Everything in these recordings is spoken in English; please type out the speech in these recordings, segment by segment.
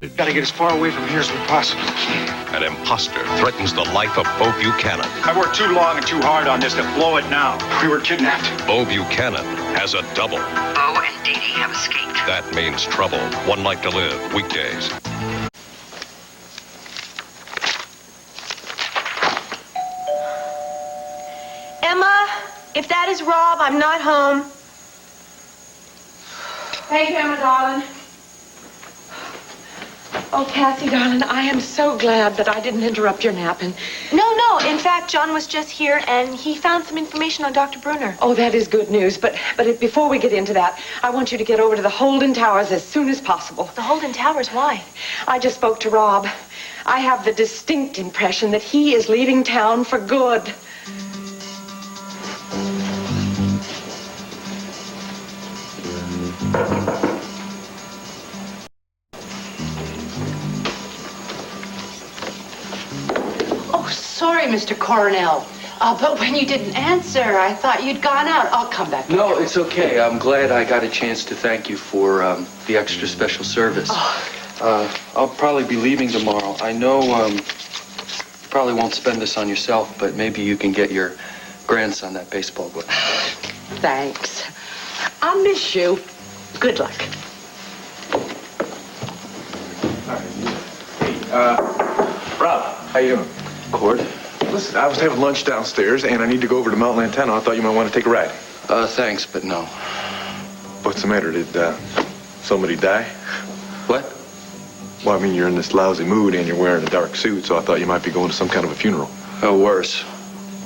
We've got to get as far away from here as we possibly can. An imposter threatens the life of Bo Buchanan. I worked too long and too hard on this to blow it now. We were kidnapped. Bo Buchanan has a double. Bo and Dee Dee have escaped. That means trouble. One Life to Live, weekdays. Emma, if that is Rob, I'm not home. Thank you, Emma, darling. Oh, Kathy, darling, I am so glad that I didn't interrupt your nap. And No. In fact, John was just here, and he found some information on Dr. Brunner. oh, that is good news. But before we get into that, I want you to get over to the Holden Towers as soon as possible. The Holden Towers, why? I just spoke to Rob. I have the distinct impression that he is leaving town for good. Sorry, Mr. Coronel. But when you didn't answer, I thought you'd gone out. I'll come back. No, it's okay. I'm glad I got a chance to thank you for the extra special service. I'll probably be leaving tomorrow. I know you probably won't spend this on yourself, but maybe you can get your grandson that baseball glove. Thanks. I'll miss you. Good luck. Rob, how you doing? Cord? Listen, I was having lunch downstairs, and I need to go over to Mount Lantana. I thought you might want to take a ride. Thanks, but no. What's the matter? Did somebody die? What? Well, I mean, you're in this lousy mood, and you're wearing a dark suit, so I thought you might be going to some kind of a funeral. Oh, worse.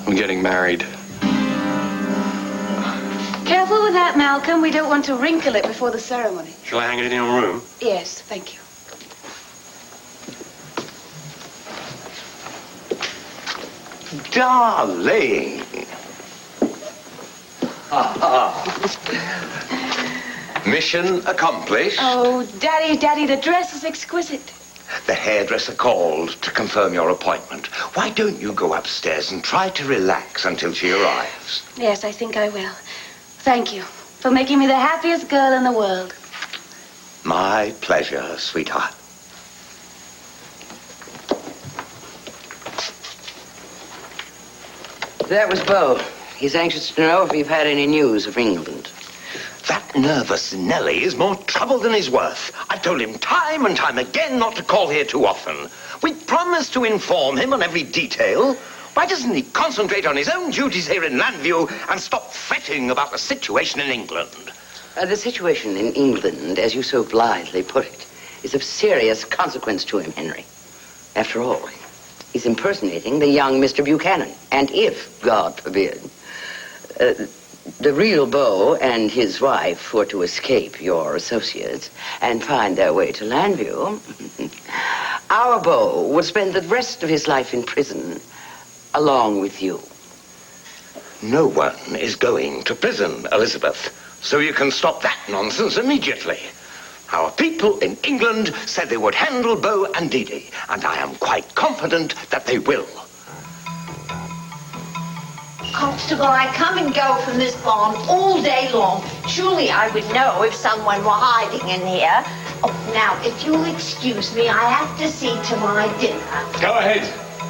I'm getting married. Careful with that, Malcolm. We don't want to wrinkle it before the ceremony. Shall I hang it in your room? Yes, thank you. Darling. Mission accomplished. Oh, Daddy, the dress is exquisite. The hairdresser called to confirm your appointment. Why don't you go upstairs and try to relax until she arrives? Yes, I think I will. Thank you for making me the happiest girl in the world. My pleasure, sweetheart. That was Bo. He's anxious to know if we've had any news of England. That nervous Nellie is more trouble than he's worth. I've told him time and time again not to call here too often. We promised to inform him on every detail. Why doesn't he concentrate on his own duties here in Landview and stop fretting about the situation in England? The situation in England, as you so blithely put it, is of serious consequence to him, Henry. After all, he's impersonating the young Mr. Buchanan. And if, God forbid, the real Bo and his wife were to escape your associates and find their way to Landview, our Bo would spend the rest of his life in prison along with you. No one is going to prison, Elizabeth. So you can stop that nonsense immediately. Our people in England said they would handle Bo and Dee Dee, and I am quite confident that they will. Constable, I come and go from this barn all day long. Surely I would know if someone were hiding in here. Oh, now, if you'll excuse me, I have to see to my dinner. Go ahead.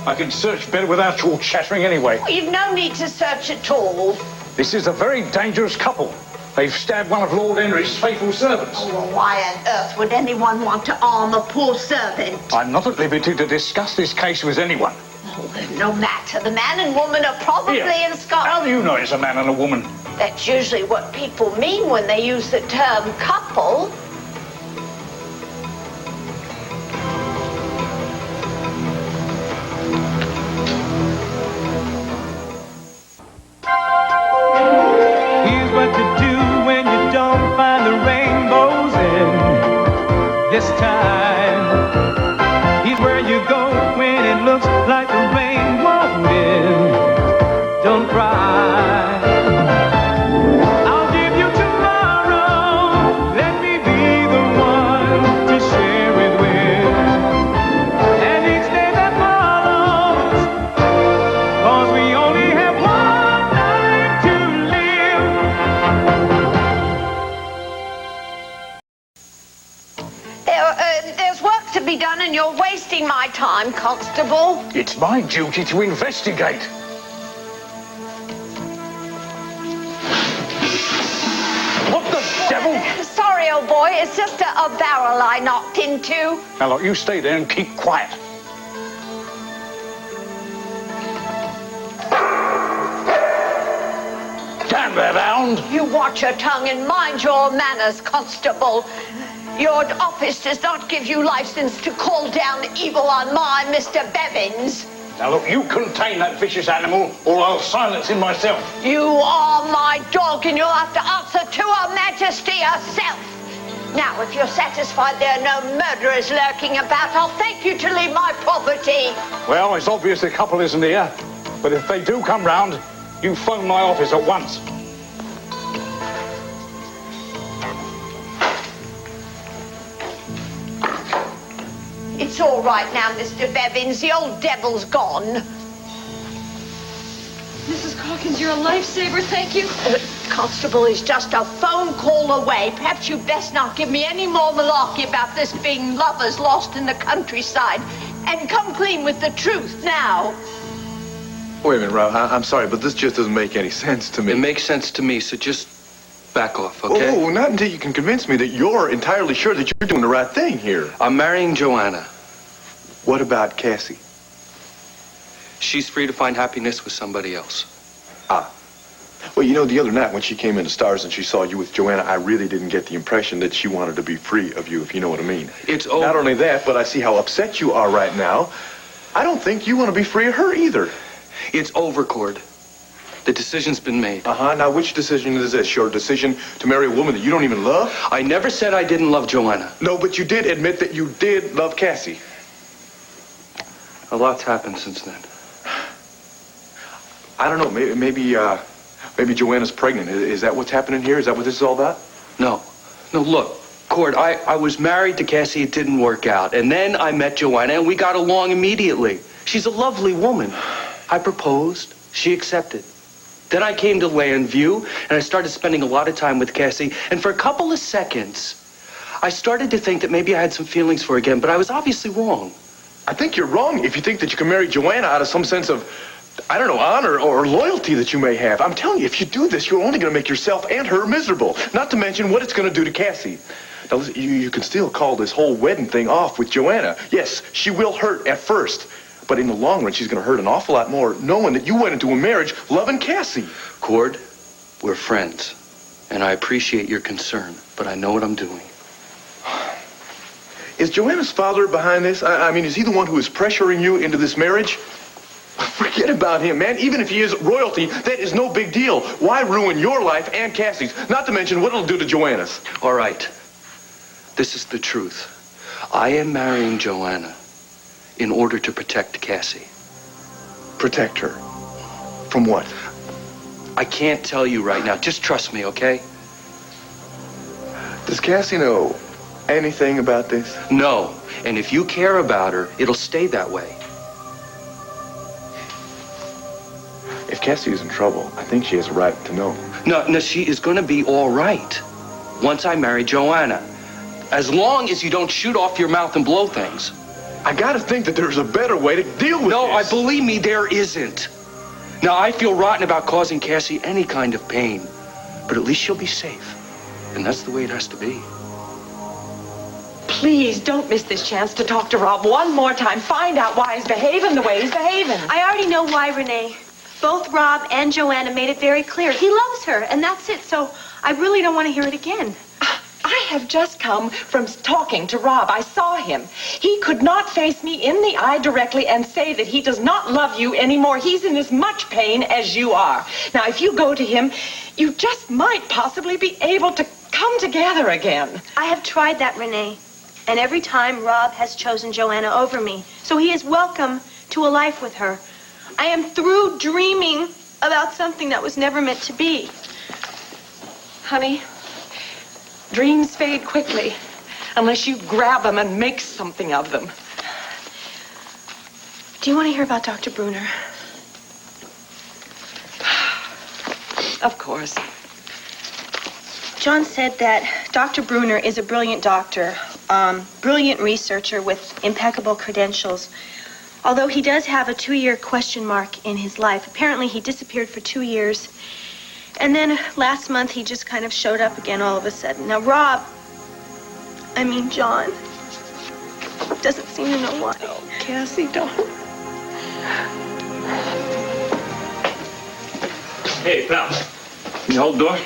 I can search better without you all chattering anyway. Well, you've no need to search at all. This is a very dangerous couple. They've stabbed one of Lord Henry's faithful servants. Oh, well, why on earth would anyone want to arm a poor servant? I'm not at liberty to discuss this case with anyone. Oh, no matter. The man and woman are probably Here. in Scotland. How do you know it's a man and a woman? That's usually what people mean when they use the term couple. Here's what to do when you don't find the rainbows in this time. Here's where you go when it looks like the rain won't end. Don't cry. I'll give you tomorrow. Let me be the one to share it with. And each day that follows, 'cause we only have one life to live. There's work to to be done and you're wasting my time, Constable. It's my duty to investigate. What the devil? Sorry, old boy. It's just a barrel I knocked into. Now, look, you stay there and keep quiet. Damn that hound! You watch your tongue and mind your manners, Constable. Your office does not give you license to call down evil on my Mr. Bevins. Now, look, you contain that vicious animal, or I'll silence him myself. You are my dog, and you'll have to answer to Her Majesty herself. Now, if you're satisfied there are no murderers lurking about, I'll thank you to leave my property. Well, it's obvious the couple isn't here, but if they do come round, you phone my office at once. It's all right now, Mr. Bevins. The old devil's gone. Mrs. Calkins, you're a lifesaver. Thank you. Constable is just a phone call away. Perhaps you'd best not give me any more malarkey about this being lovers lost in the countryside. And come clean with the truth now. Wait a minute, Rob. I'm sorry, but this just doesn't make any sense to me. It makes sense to me, so just back off, okay? Oh, not until you can convince me that you're entirely sure that you're doing the right thing here. I'm marrying Joanna. What about Cassie? She's free to find happiness with somebody else. Ah. Well, you know, the other night when she came into Stars and she saw you with Joanna, I really didn't get the impression that she wanted to be free of you, if you know what I mean. It's over. Not only that, but I see how upset you are right now. I don't think you want to be free of her either. It's over, Cord. The decision's been made. Uh-huh. Now, which decision is this? Your decision to marry a woman that you don't even love? I never said I didn't love Joanna. No, but you did admit that you did love Cassie. A lot's happened since then. I don't know. Maybe Joanna's pregnant. Is that what's happening here? Is that what this is all about? No, look, Cord, I was married to Cassie. It didn't work out. And then I met Joanna, and we got along immediately. She's a lovely woman. I proposed. She accepted. Then I came to Landview, and I started spending a lot of time with Cassie. And for a couple of seconds, I started to think that maybe I had some feelings for her again, but I was obviously wrong. I think you're wrong if you think that you can marry Joanna out of some sense of, I don't know, honor or loyalty that you may have. I'm telling you, if you do this, you're only going to make yourself and her miserable. Not to mention what it's going to do to Cassie. Now, listen, you can still call this whole wedding thing off with Joanna. Yes, she will hurt at first. But in the long run, she's going to hurt an awful lot more knowing that you went into a marriage loving Cassie. Cord, we're friends. And I appreciate your concern, but I know what I'm doing. Is Joanna's father behind this? I mean, is he the one who is pressuring you into this marriage? Forget about him, man. Even if he is royalty, that is no big deal. Why ruin your life and Cassie's? Not to mention what it'll do to Joanna's. All right. This is the truth. I am marrying Joanna in order to protect Cassie. Protect her? From what? I can't tell you right now. Just trust me, okay? Does Cassie know anything about this? No. And if you care about her, it'll stay that way. If Cassie is in trouble, I think she has a right to know. No, she is going to be all right once I marry Joanna. As long as you don't shoot off your mouth and blow things. I gotta think that there's a better way to deal with this. Believe me, there isn't. Now, I feel rotten about causing Cassie any kind of pain, but at least she'll be safe. And that's the way it has to be. Please don't miss this chance to talk to Rob one more time. Find out why he's behaving the way he's behaving. I already know why, Renee. Both Rob and Joanna made it very clear. He loves her, and that's it, so I really don't want to hear it again. I have just come from talking to Rob. I saw him. He could not face me in the eye directly and say that he does not love you anymore. He's in as much pain as you are. Now, if you go to him, you just might possibly be able to come together again. I have tried that, Renee. And every time, Rob has chosen Joanna over me. So he is welcome to a life with her. I am through dreaming about something that was never meant to be. Honey, dreams fade quickly unless you grab them and make something of them. Do you want to hear about Dr. Bruner? Of course. John said that Dr. Bruner is a brilliant doctor, brilliant researcher with impeccable credentials. Although he does have a 2-year question mark in his life. Apparently he disappeared for 2 years. And then last month he just kind of showed up again all of a sudden. Now John, doesn't seem to know why. Oh, Cassie, don't. Hey, pal. Can you hold the door?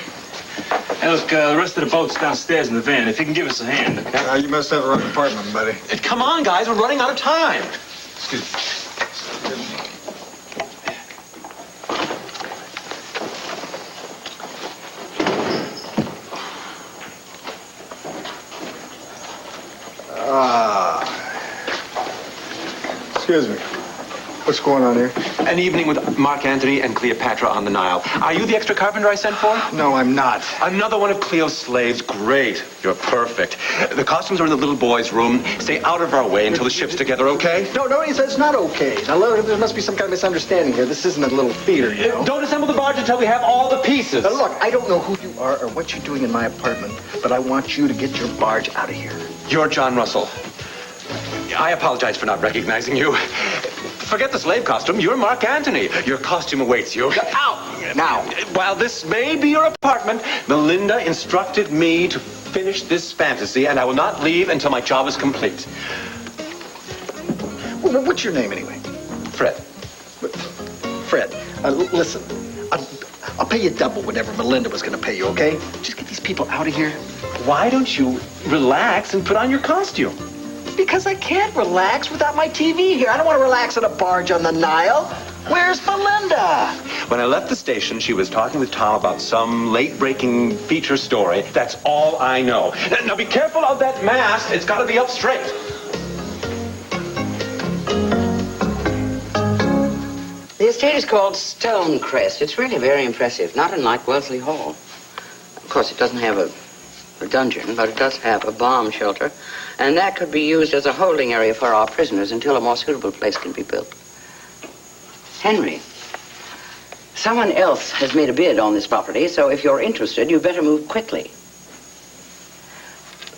Hey, look, the rest of the boat's downstairs in the van. If you can give us a hand, okay? You must have the wrong apartment, buddy. Come on, guys. We're running out of time. Excuse me. Excuse me. What's going on here? An evening with Mark Antony and Cleopatra on the Nile. Are you the extra carpenter I sent for? No, I'm not. Another one of Cleo's slaves. Great. You're perfect. The costumes are in the little boy's room. Stay out of our way until the ship's together, okay? No, it's not okay. Now, look, there must be some kind of misunderstanding here. This isn't a little theater, you know? Don't assemble the barge until we have all the pieces. Now, look, I don't know who you are or what you're doing in my apartment, but I want you to get your barge out of here. You're John Russell. I apologize for not recognizing you. Forget the slave costume. You're Mark Antony. Your costume awaits you. Ow! Now, while this may be your apartment, Melinda instructed me to finish this fantasy, and I will not leave until my job is complete. Well, what's your name, anyway? Fred. Fred, listen. I'll pay you double whatever Melinda was going to pay you, okay? Just get these people out of here. Why don't you relax and put on your costume? Because I can't relax without my TV here. I don't want to relax on a barge on the Nile. Where's Melinda? When I left the station, she was talking with Tom about some late-breaking feature story. That's all I know. Now be careful of that mast. It's got to be up straight. The estate is called Stonecrest. It's really very impressive, not unlike Wellesley Hall. Of course, it doesn't have a dungeon, but it does have a bomb shelter, and that could be used as a holding area for our prisoners until a more suitable place can be built. Henry, someone else has made a bid on this property, so if you're interested, you better move quickly.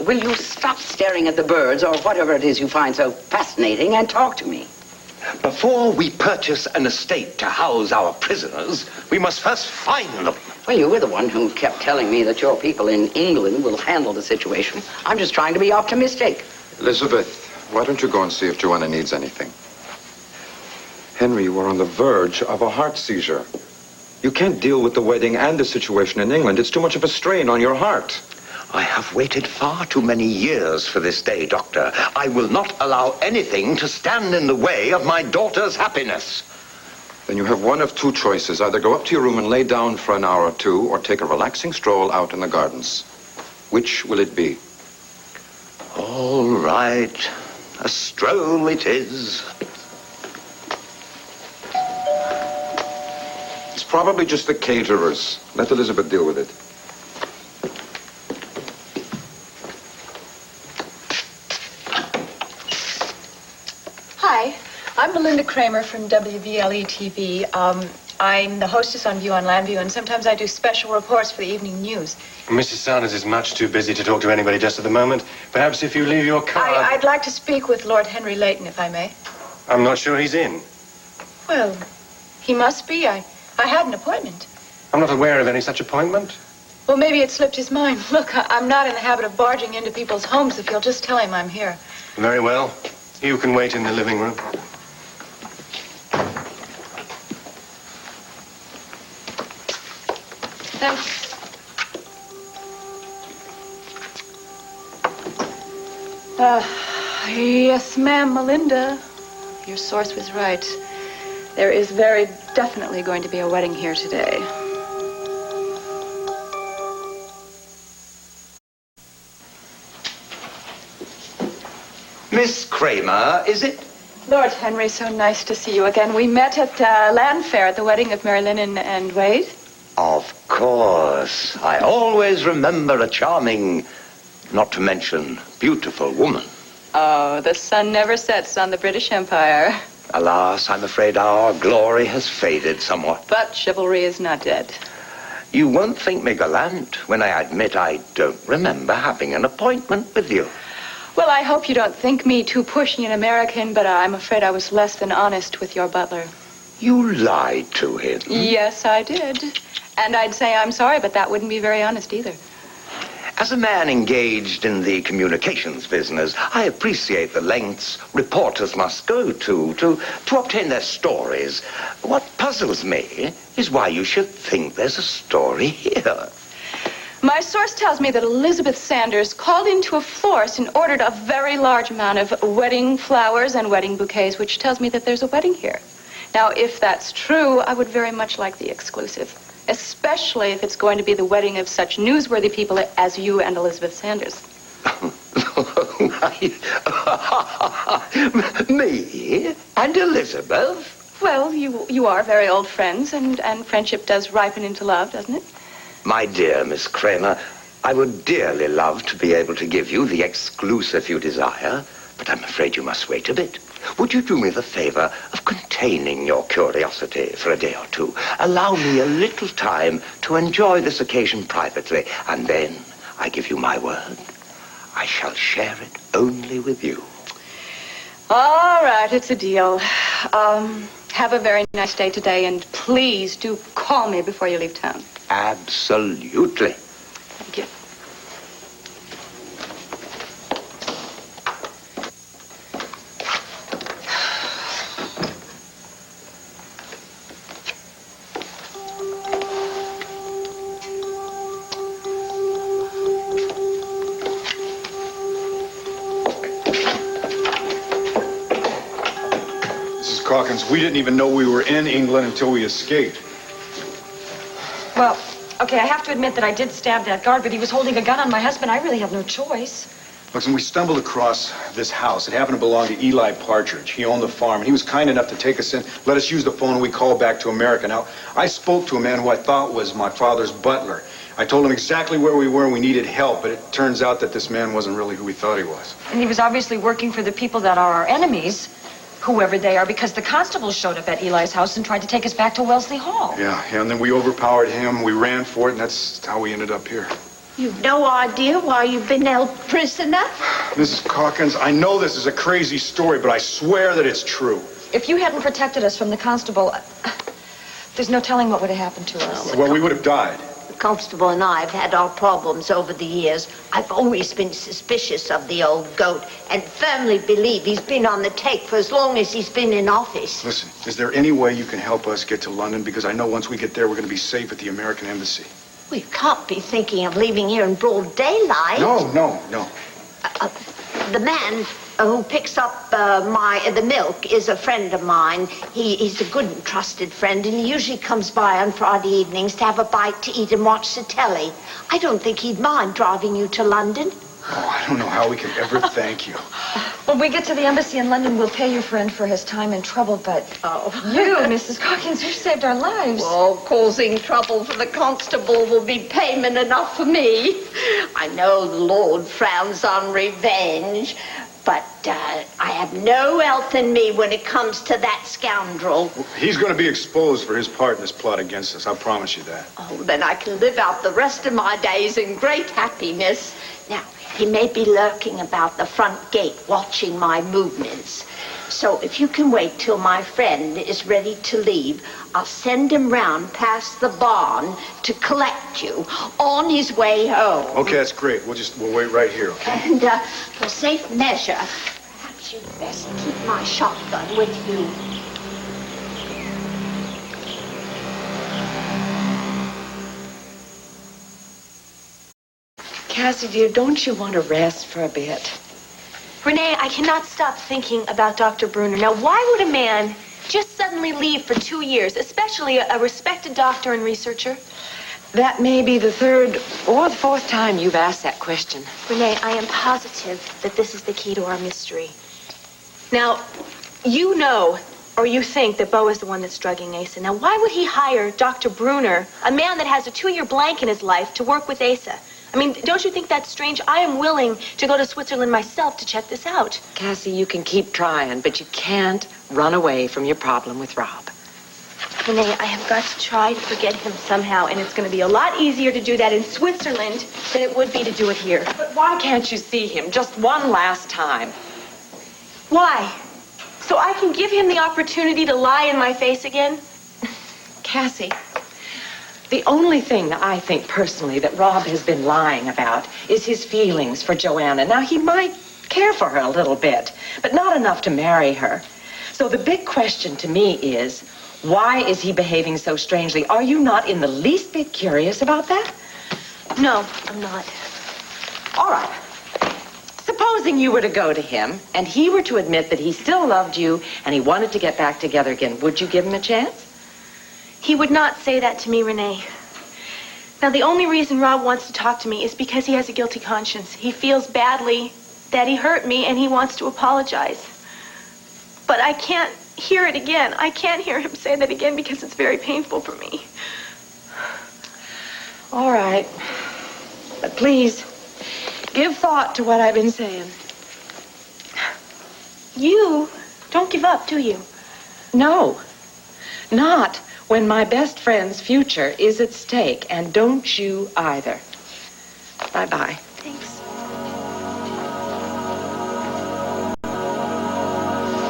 Will you stop staring at the birds or whatever it is you find so fascinating and talk to me? Before we purchase an estate to house our prisoners, we must first find them. Well, you were the one who kept telling me that your people in England will handle the situation. I'm just trying to be optimistic. Elizabeth, why don't you go and see if Joanna needs anything? Henry, you are on the verge of a heart seizure. You can't deal with the wedding and the situation in England. It's too much of a strain on your heart. I have waited far too many years for this day, Doctor. I will not allow anything to stand in the way of my daughter's happiness. Then you have one of two choices. Either go up to your room and lay down for an hour or two, or take a relaxing stroll out in the gardens. Which will it be? All right. A stroll it is. It's probably just the caterers. Let Elizabeth deal with it. Hi, I'm Melinda Kramer from WVLE-TV. I'm the hostess on View on Landview, and sometimes I do special reports for the evening news. Mrs. Sanders is much too busy to talk to anybody just at the moment. Perhaps if you leave your card... I'd like to speak with Lord Henry Leighton, if I may. I'm not sure he's in. Well, he must be. I had an appointment. I'm not aware of any such appointment. Well, maybe it slipped his mind. Look, I'm not in the habit of barging into people's homes. If you'll just tell him I'm here. Very well. You can wait in the living room. Thanks. Yes, ma'am, Melinda. Your source was right. There is very definitely going to be a wedding here today. Miss Kramer, is it? Lord Henry, so nice to see you again. We met at Landfair at the wedding of Mary Lynn and Wade. Of course. I always remember a charming, not to mention beautiful woman. Oh, the sun never sets on the British Empire. Alas, I'm afraid our glory has faded somewhat. But chivalry is not dead. You won't think me gallant when I admit I don't remember having an appointment with you. Well, I hope you don't think me too pushy an American, but I'm afraid I was less than honest with your butler. You lied to him. Yes, I did. And I'd say I'm sorry, but that wouldn't be very honest either. As a man engaged in the communications business, I appreciate the lengths reporters must go to obtain their stories. What puzzles me is why you should think there's a story here. My source tells me that Elizabeth Sanders called into a florist and ordered a very large amount of wedding flowers and wedding bouquets, which tells me that there's a wedding here. Now, if that's true, I would very much like the exclusive, especially if it's going to be the wedding of such newsworthy people as you and Elizabeth Sanders. Me and Elizabeth? Well, you are very old friends, and friendship does ripen into love, doesn't it? My dear Miss Kramer, I would dearly love to be able to give you the exclusive you desire, but I'm afraid you must wait a bit. Would you do me the favor of containing your curiosity for a day or two? Allow me a little time to enjoy this occasion privately, and then I give you my word. I shall share it only with you. All right, it's a deal. Have a very nice day today, and please do call me before you leave town. Absolutely. Thank you. Mrs. Calkins, we didn't even know we were in England until we escaped. Well, okay, I have to admit that I did stab that guard, but he was holding a gun on my husband. I really have no choice. Listen, we stumbled across this house. It happened to belong to Eli Partridge. He owned the farm, and he was kind enough to take us in, let us use the phone, and we called back to America. Now, I spoke to a man who I thought was my father's butler. I told him exactly where we were and we needed help, but it turns out that this man wasn't really who we thought he was. And he was obviously working for the people that are our enemies, whoever they are, because the constables showed up at Eli's house and tried to take us back to Wellesley Hall. Yeah, and then we overpowered him, we ran for it, and that's how we ended up here. You've no idea why you've been held prisoner? Mrs. Calkins, I know this is a crazy story, but I swear that it's true. If you hadn't protected us from the constable, there's no telling what would have happened to us. Well, we would have died. The constable and I have had our problems over the years. I've always been suspicious of the old goat and firmly believe he's been on the take for as long as he's been in office. Listen, is there any way you can help us get to London? Because I know once we get there, we're going to be safe at the American Embassy. We can't be thinking of leaving here in broad daylight. No. The man who picks up the milk is a friend of mine. He's a good and trusted friend, and he usually comes by on Friday evenings to have a bite to eat and watch the telly. I don't think he'd mind driving you to London. Oh, I don't know how we can ever thank you. When we get to the embassy in London, we'll pay your friend for his time and trouble, but you, Mrs. Calkins, you saved our lives. Well, causing trouble for the constable will be payment enough for me. I know the Lord frowns on revenge, but I have no health in me when it comes to that scoundrel. He's going to be exposed for his part in this plot against us. I promise you that. Oh, then I can live out the rest of my days in great happiness. Now, he may be lurking about the front gate watching my movements. So if you can wait till my friend is ready to leave, I'll send him round past the barn to collect you on his way home. Okay, that's great. We'll wait right here, okay? And for safe measure, perhaps you'd best keep my shotgun with you. Cassie, dear, don't you want to rest for a bit? Renee, I cannot stop thinking about Dr. Bruner. Now, why would a man just suddenly leave for 2 years, especially a respected doctor and researcher? That may be the third or the fourth time you've asked that question. Renee, I am positive that this is the key to our mystery. Now, you know, or you think that Beau is the one that's drugging Asa. Now, why would he hire Dr. Bruner, a man that has a 2-year blank in his life, to work with Asa? I mean, don't you think that's strange? I am willing to go to Switzerland myself to check this out. Cassie, you can keep trying, but you can't run away from your problem with Rob. Renee, I have got to try to forget him somehow, and it's going to be a lot easier to do that in Switzerland than it would be to do it here. But why can't you see him just one last time? Why? So I can give him the opportunity to lie in my face again? Cassie, the only thing I think personally that Rob has been lying about is his feelings for Joanna. Now, he might care for her a little bit, but not enough to marry her. So the big question to me is, why is he behaving so strangely? Are you not in the least bit curious about that? No, I'm not. All right. Supposing you were to go to him and he were to admit that he still loved you and he wanted to get back together again, would you give him a chance? He would not say that to me, Renee. Now, the only reason Rob wants to talk to me is because he has a guilty conscience. He feels badly that he hurt me and he wants to apologize. But I can't hear it again. I can't hear him say that again because it's very painful for me. All right. But please, give thought to what I've been saying. You don't give up, do you? No, not when my best friend's future is at stake, and don't you either. Bye-bye. Thanks.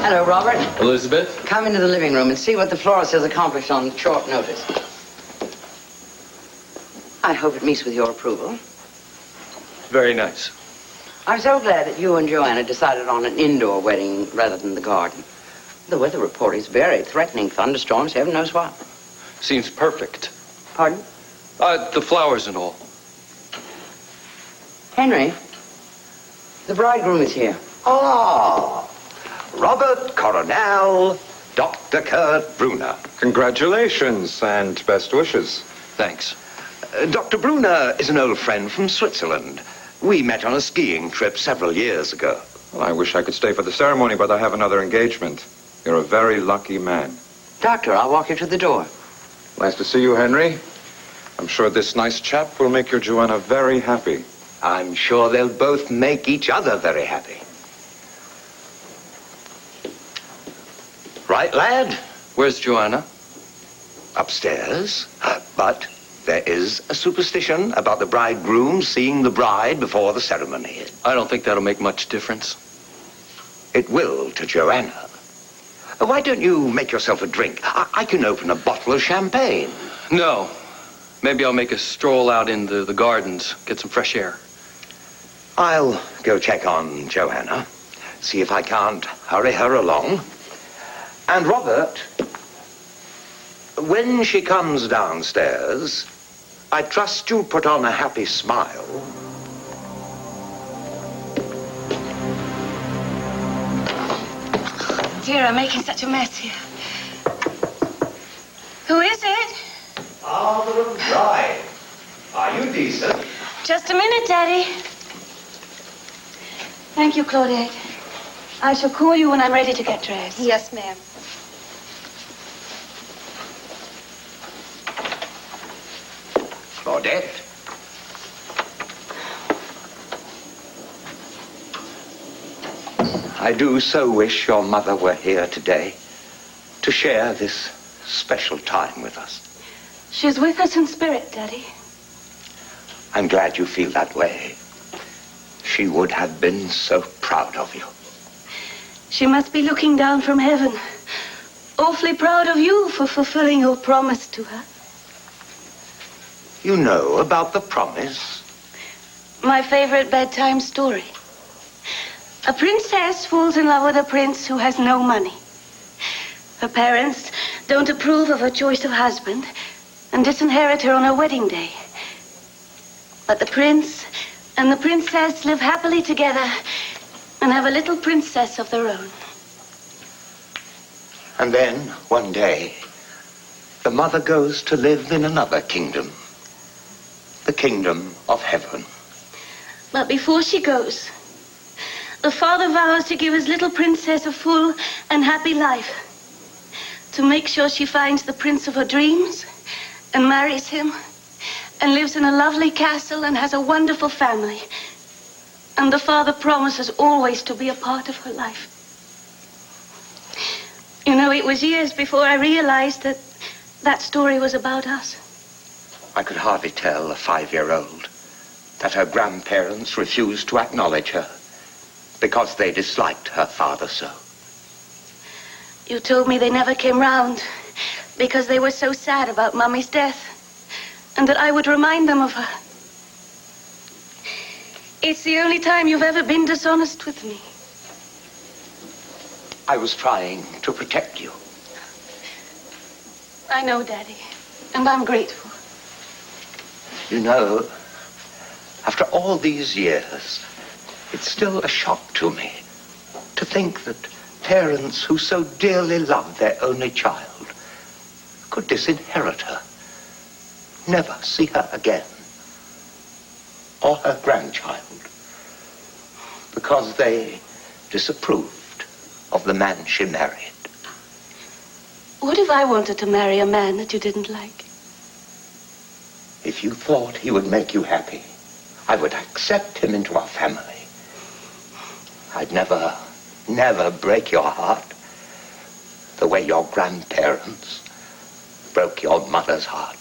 Hello, Robert. Elizabeth? Come into the living room and see what the florist has accomplished on short notice. I hope it meets with your approval. Very nice. I'm so glad that you and Joanna decided on an indoor wedding rather than the garden. The weather report is very threatening. Thunderstorms, heaven knows what. Seems perfect. Pardon? The flowers and all. Henry, the bridegroom is here. Ah, Robert Coronel, Dr. Kurt Brunner. Congratulations and best wishes. Thanks. Dr. Brunner is an old friend from Switzerland. We met on a skiing trip several years ago. Well, I wish I could stay for the ceremony, but I have another engagement. You're a very lucky man. Doctor, I'll walk you to the door. Nice to see you, Henry. I'm sure this nice chap will make your Joanna very happy. I'm sure they'll both make each other very happy. Right, lad? Where's Joanna? Upstairs. But there is a superstition about the bridegroom seeing the bride before the ceremony. I don't think that'll make much difference. It will to Joanna. Why don't you make yourself a drink? I can open a bottle of champagne. No. Maybe I'll make a stroll out in the gardens, get some fresh air. I'll go check on Joanna, see if I can't hurry her along. And Robert, when she comes downstairs, I trust you'll put on a happy smile. Dear, I'm making such a mess here. Who is it? Father of bride. Are you decent? Just a minute, Daddy. Thank you, Claudette. I shall call you when I'm ready to get dressed. Yes, ma'am. Claudette. I do so wish your mother were here today to share this special time with us. She's with us in spirit, Daddy. I'm glad you feel that way. She would have been so proud of you. She must be looking down from heaven. Awfully proud of you for fulfilling your promise to her. You know about the promise? My favorite bedtime story. A princess falls in love with a prince who has no money. Her parents don't approve of her choice of husband and disinherit her on her wedding day. But the prince and the princess live happily together and have a little princess of their own. And then, one day, the mother goes to live in another kingdom. The kingdom of heaven. But before she goes, the father vows to give his little princess a full and happy life. To make sure she finds the prince of her dreams and marries him and lives in a lovely castle and has a wonderful family. And the father promises always to be a part of her life. You know, it was years before I realized that that story was about us. I could hardly tell a 5-year-old that her grandparents refused to acknowledge her because they disliked her father so. You told me they never came round because they were so sad about Mummy's death, and that I would remind them of her. It's the only time you've ever been dishonest with me. I was trying to protect you. I know, Daddy, and I'm grateful. You know, after all these years, it's still a shock to me to think that parents who so dearly love their only child could disinherit her, never see her again, or her grandchild, because they disapproved of the man she married. What if I wanted to marry a man that you didn't like? If you thought he would make you happy, I would accept him into our family. I'd never break your heart the way your grandparents broke your mother's heart.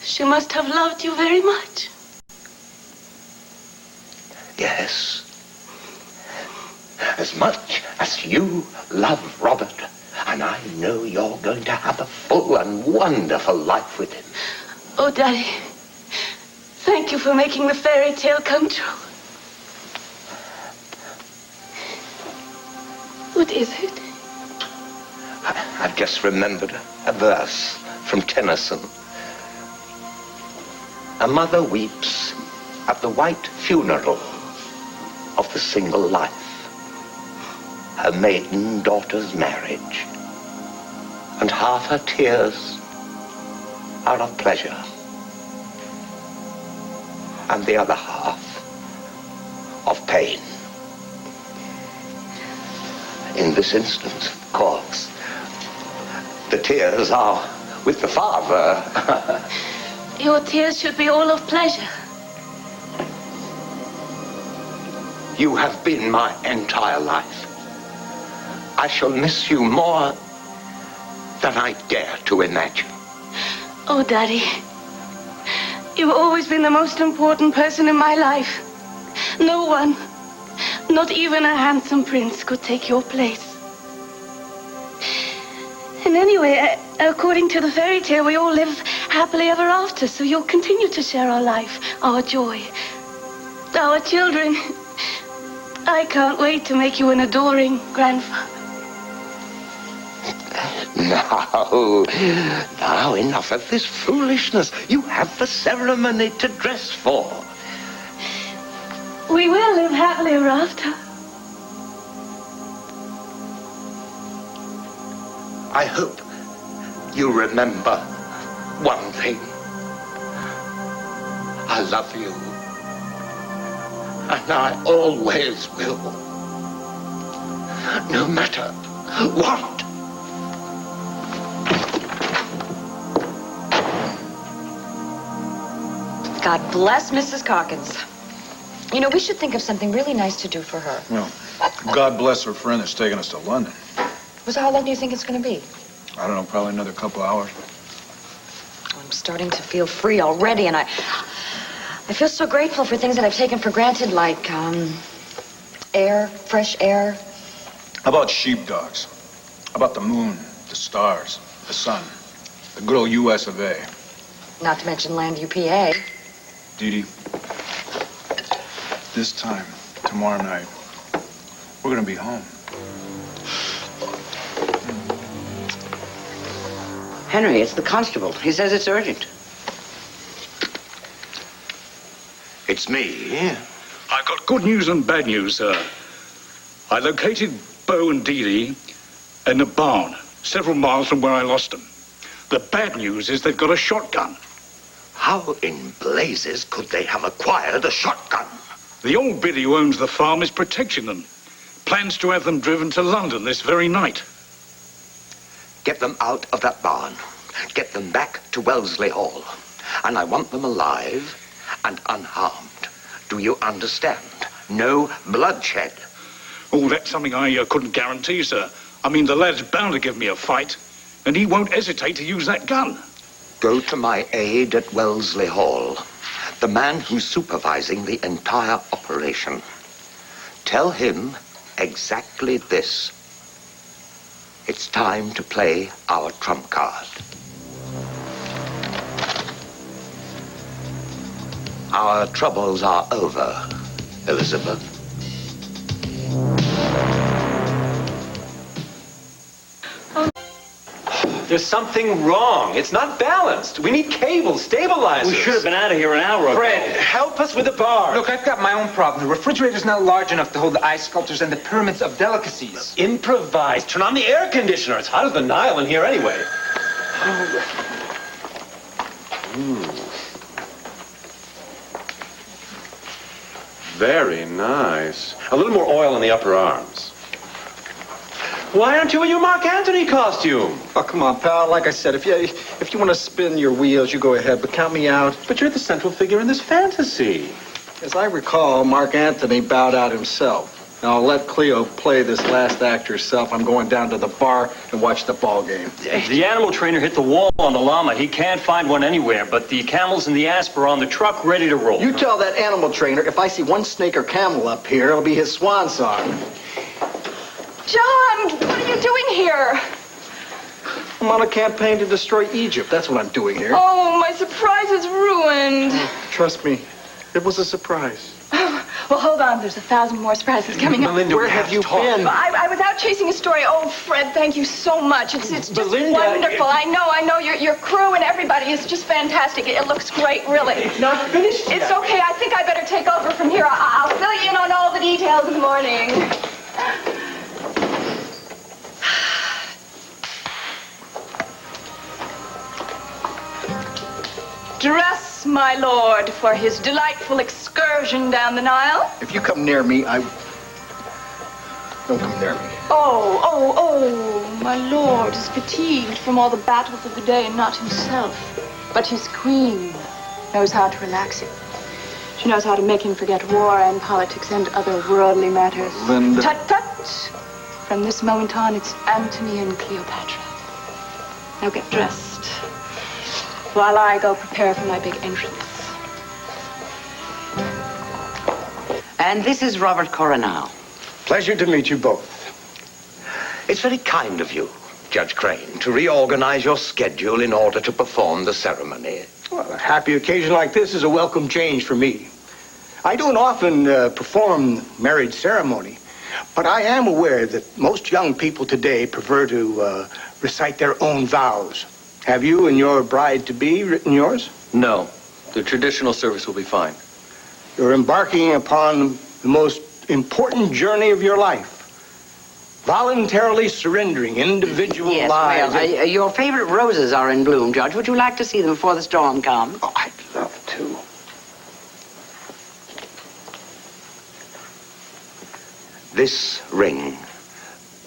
She must have loved you very much. Yes. As much as you love Robert. And I know you're going to have a full and wonderful life with him. Oh, Daddy, thank you for making the fairy tale come true. What is it? I've just remembered a verse from Tennyson. A mother weeps at the white funeral of the single life, her maiden daughter's marriage, and half her tears are of pleasure, and the other half of pain. In this instance, of course, the tears are with the father. Your tears should be all of pleasure. You have been my entire life. I shall miss you more than I dare to imagine. Oh, Daddy, you've always been the most important person in my life. No one, not even a handsome prince, could take your place. And anyway, according to the fairy tale, we all live happily ever after, so you'll continue to share our life, our joy, our children. I can't wait to make you an adoring grandfather. Now, enough of this foolishness. You have the ceremony to dress for. We will live happily ever after. I hope you remember one thing. I love you. And I always will. No matter what. God bless Mrs. Calkins. You know, we should think of something really nice to do for her. No. God bless her friend that's taking us to London. So how long do you think it's going to be? I don't know, probably another couple hours. I'm starting to feel free already, and I feel so grateful for things that I've taken for granted, like, air, fresh air. How about sheepdogs? How about the moon, the stars, the sun, the good old U.S. of A.? Not to mention land UPA. Dee Dee, this time, tomorrow night, we're going to be home. Henry, it's the constable. He says it's urgent. It's me. I've got good news and bad news, sir. I located Bo and Dee Dee in a barn, several miles from where I lost them. The bad news is they've got a shotgun. How in blazes could they have acquired a shotgun? The old biddy who owns the farm is protecting them. Plans to have them driven to London this very night. Get them out of that barn. Get them back to Wellesley Hall. And I want them alive and unharmed. Do you understand? No bloodshed. Oh, that's something I couldn't guarantee, sir. I mean, the lad's bound to give me a fight. and he won't hesitate to use that gun. Go to my aide at Wellesley Hall, the man who's supervising the entire operation. Tell him exactly this. It's time to play our trump card. Our troubles are over, Elizabeth. There's something wrong. It's not balanced. We need cable stabilizers. We should have been out of here an hour ago. Fred, help us with the bar. Look, I've got my own problem. The refrigerator's not large enough to hold the ice sculptures and the pyramids of delicacies. Improvise. Turn on the air conditioner. It's hot as the Nile in here anyway. Very nice. A little more oil in the upper arms. Why aren't you in your Mark Antony costume? Oh, come on, pal. Like I said, if you want to spin your wheels, you go ahead, but count me out. But you're the central figure in this fantasy. As I recall, Mark Antony bowed out himself. Now, I'll let Cleo play this last act herself. I'm going down to the bar and watch the ball game. The animal trainer hit the wall on the llama. He can't find one anywhere, but the camels and the asp are on the truck ready to roll. You tell that animal trainer if I see one snake or camel up here, it'll be his swan song. John, what are you doing here? I'm on a campaign to destroy Egypt. That's what I'm doing here. Oh, my surprise is ruined. Trust me, it was a surprise. Well, hold on. There's 1,000 more surprises coming up. Melinda, where have you been? I was out chasing a story. Oh, Fred, thank you so much. It's just Melinda, wonderful. I know. Your crew and everybody is just fantastic. It looks great, really. It's not finished yet. It's okay. I think I better take over from here. I'll fill you in on all the details in the morning. Dress, my lord, for his delightful excursion down the Nile. If you come near me, don't come near me. Oh, my lord is fatigued from all the battles of the day, and not himself, but his queen knows how to relax him. She knows how to make him forget war and politics and other worldly matters. Linda. Tut, tut. From this moment on, it's Antony and Cleopatra. Now get dressed, while I go prepare for my big entrance. And this is Robert Coronel. Pleasure to meet you both. It's very kind of you, Judge Crane, to reorganize your schedule in order to perform the ceremony. Well, a happy occasion like this is a welcome change for me. I don't often perform marriage ceremony, but I am aware that most young people today prefer to recite their own vows. Have you and your bride-to-be written yours? No. The traditional service will be fine. You're embarking upon the most important journey of your life. Voluntarily surrendering individual lives. Well, your favorite roses are in bloom, Judge. Would you like to see them before the storm comes? Oh, I'd love to. This ring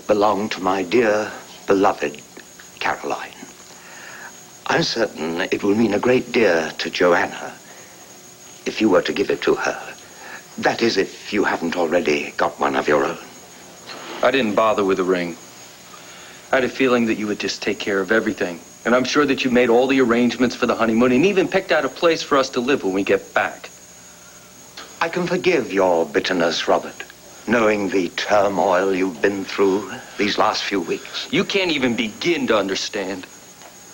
belonged to my dear, beloved Caroline. I'm certain it will mean a great deal to Joanna if you were to give it to her. That is, if you haven't already got one of your own. I didn't bother with the ring. I had a feeling that you would just take care of everything. And I'm sure that you made all the arrangements for the honeymoon and even picked out a place for us to live when we get back. I can forgive your bitterness, Robert, knowing the turmoil you've been through these last few weeks. You can't even begin to understand.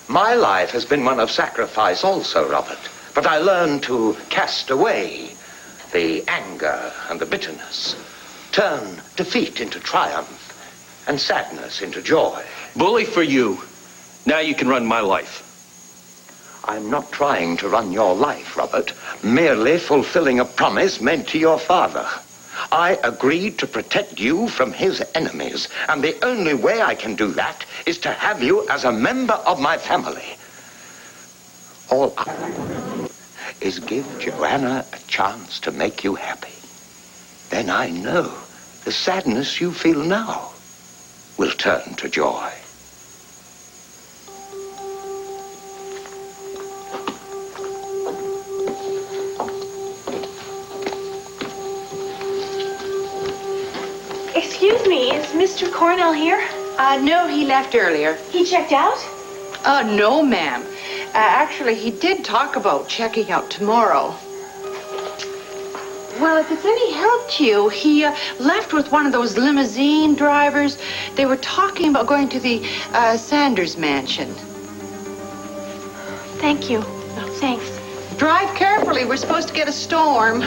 My life has been one of sacrifice also, Robert. But I learned to cast away the anger and the bitterness, turn defeat into triumph, and sadness into joy. Bully for you. Now you can run my life. I'm not trying to run your life, Robert, merely fulfilling a promise made to your father. I agreed to protect you from his enemies, and the only way I can do that is to have you as a member of my family. All I want is give Joanna a chance to make you happy. Then I know the sadness you feel now will turn to joy. Excuse me, is Mr. Cornell here? No, he left earlier. He checked out? No, ma'am. Actually, he did talk about checking out tomorrow. Well, if it's any help to you, he left with one of those limousine drivers. They were talking about going to the Sanders mansion. Thank you. Thanks. Drive carefully. We're supposed to get a storm.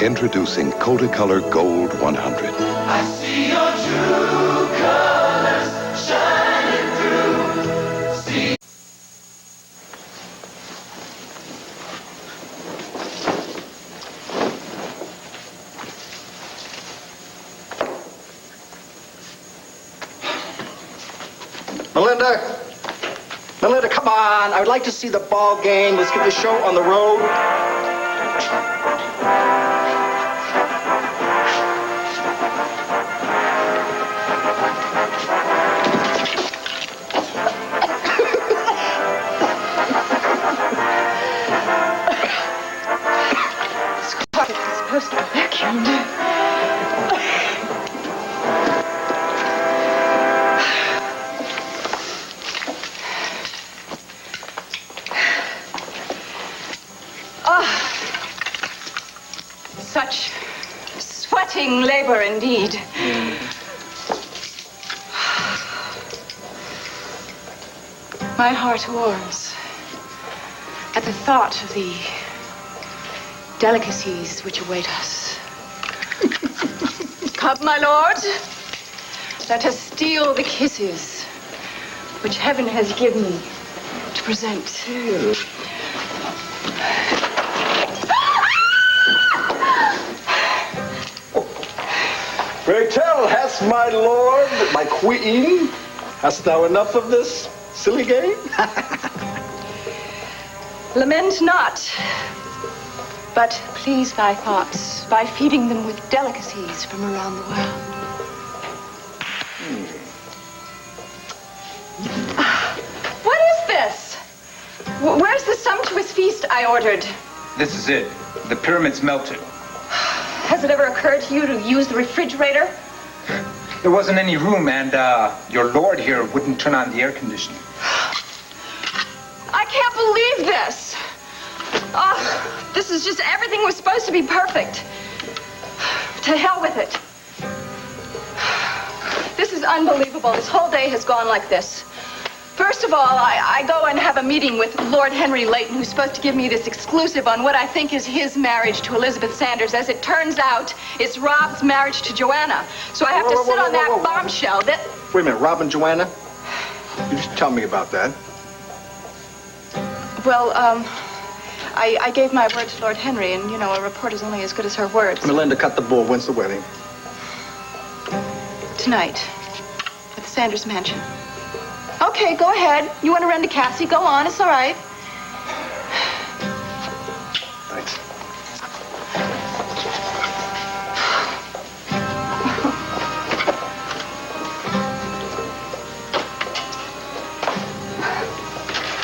Introducing Coca-Cola Gold 100. I see your true colors shining through. See. Melinda, come on. I would like to see the ball game. Let's get the show on the road. Supposed to vacuum. Such sweating labor indeed. My heart warms at the thought of the delicacies which await us. Come, my lord. Let us steal the kisses which heaven has given me to present to you. Pray tell, hast my lord, my queen, hast thou enough of this silly game? Lament not, but please thy thoughts by feeding them with delicacies from around the world. What is this? Where's the sumptuous feast I ordered? This is it. The pyramid's melted. Has it ever occurred to you to use the refrigerator? There wasn't any room, and your lord here wouldn't turn on the air conditioning. I can't believe this. Oh, this is just, everything was supposed to be perfect. To hell with it. This is unbelievable. This whole day has gone like this. First of all, I go and have a meeting with Lord Henry Layton, who's supposed to give me this exclusive on what I think is his marriage to Elizabeth Sanders. As it turns out, it's Rob's marriage to Joanna. So I have to sit on that bombshell that... Wait a minute, Rob and Joanna? You just tell me about that. Well, I gave my word to Lord Henry, and, you know, a report is only as good as her word. Melinda, cut the bull. When's the wedding? Tonight, at the Sanders mansion. Okay, go ahead. You want to run to Cassie? Go on. It's all right. Thanks.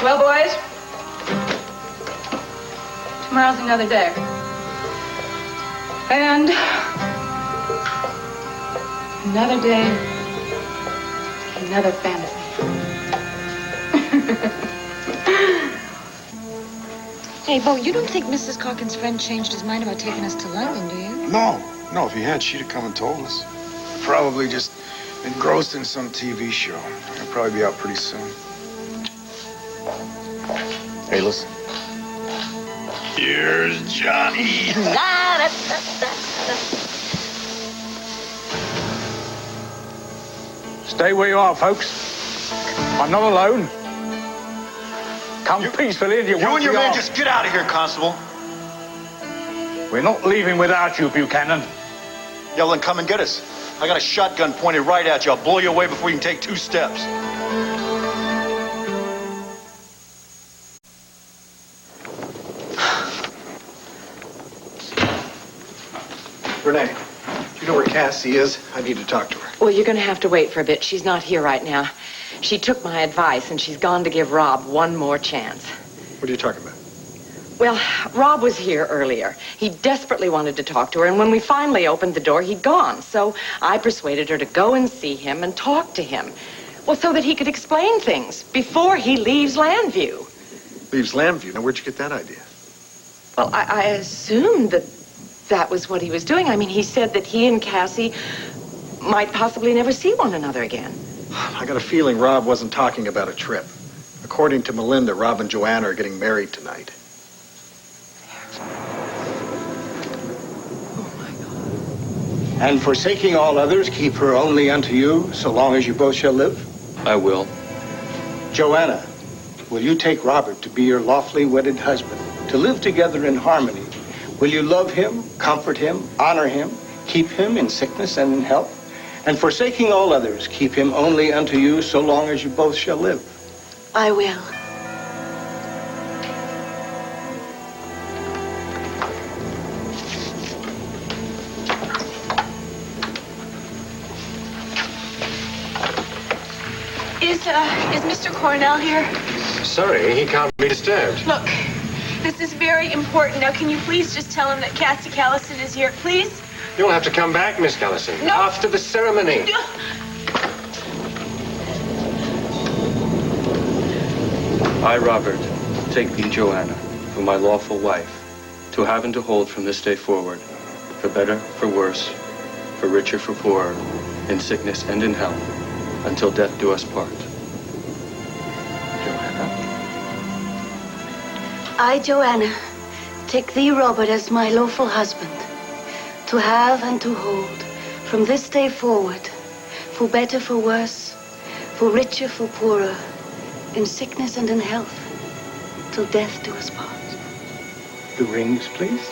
Well, boys, tomorrow's another day. And another day, another fantasy. Hey, Bo, you don't think Mrs. Calkins' friend changed his mind about taking us to London, do you? No, if he had, she'd have come and told us. Probably just engrossed in some TV show. He'll probably be out pretty soon. Hey, listen. Here's Johnny. Stay where you are, folks. I'm not alone. Come peacefully and you and your men just get out of here, Constable. We're not leaving without you, Buchanan. Yeah, well, then come and get us. I got a shotgun pointed right at you. I'll blow you away before you can take 2 steps. Renee, do you know where Cassie is? I need to talk to her. Well, you're going to have to wait for a bit. She's not here right now. She took my advice, and she's gone to give Rob one more chance. What are you talking about? Well, Rob was here earlier. He desperately wanted to talk to her, and when we finally opened the door, he'd gone. So I persuaded her to go and see him and talk to him. Well, so that he could explain things before he leaves Landview. Leaves Landview? Now, where'd you get that idea? Well, I assumed that was what he was doing. I mean, he said that he and Cassie might possibly never see one another again. I got a feeling Rob wasn't talking about a trip. According to Melinda, Rob and Joanna are getting married tonight. And forsaking all others, keep her only unto you, so long as you both shall live? I will. Joanna, will you take Robert to be your lawfully wedded husband, to live together in harmony? Will you love him, comfort him, honor him, keep him in sickness and in health? And forsaking all others, keep him only unto you, so long as you both shall live? I will. Is Mr. Cornell here? Sorry, he can't be disturbed. Look, this is very important. Now, can you please just tell him that Cassie Callison is here, please? You'll have to come back, Miss Callison, No. after the ceremony. No. I, Robert, take thee, Joanna, for my lawful wife, to have and to hold from this day forward, for better, for worse, for richer, for poorer, in sickness and in health, until death do us part. I, Joanna, take thee, Robert, as my lawful husband, to have and to hold, from this day forward, for better, for worse, for richer, for poorer, in sickness and in health, till death do us part. The rings, please.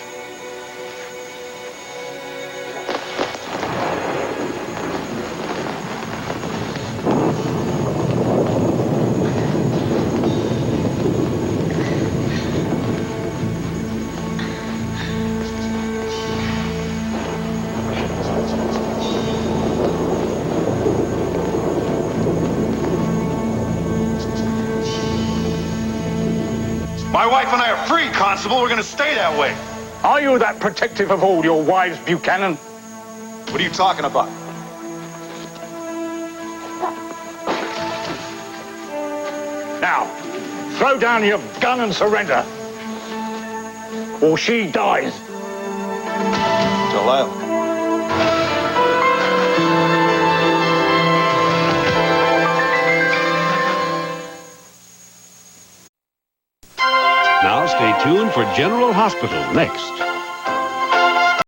My wife and I are free, Constable. We're going to stay that way. Are you that protective of all your wives, Buchanan? What are you talking about? Now, throw down your gun and surrender, or she dies. Delilah. Now stay tuned for General Hospital next.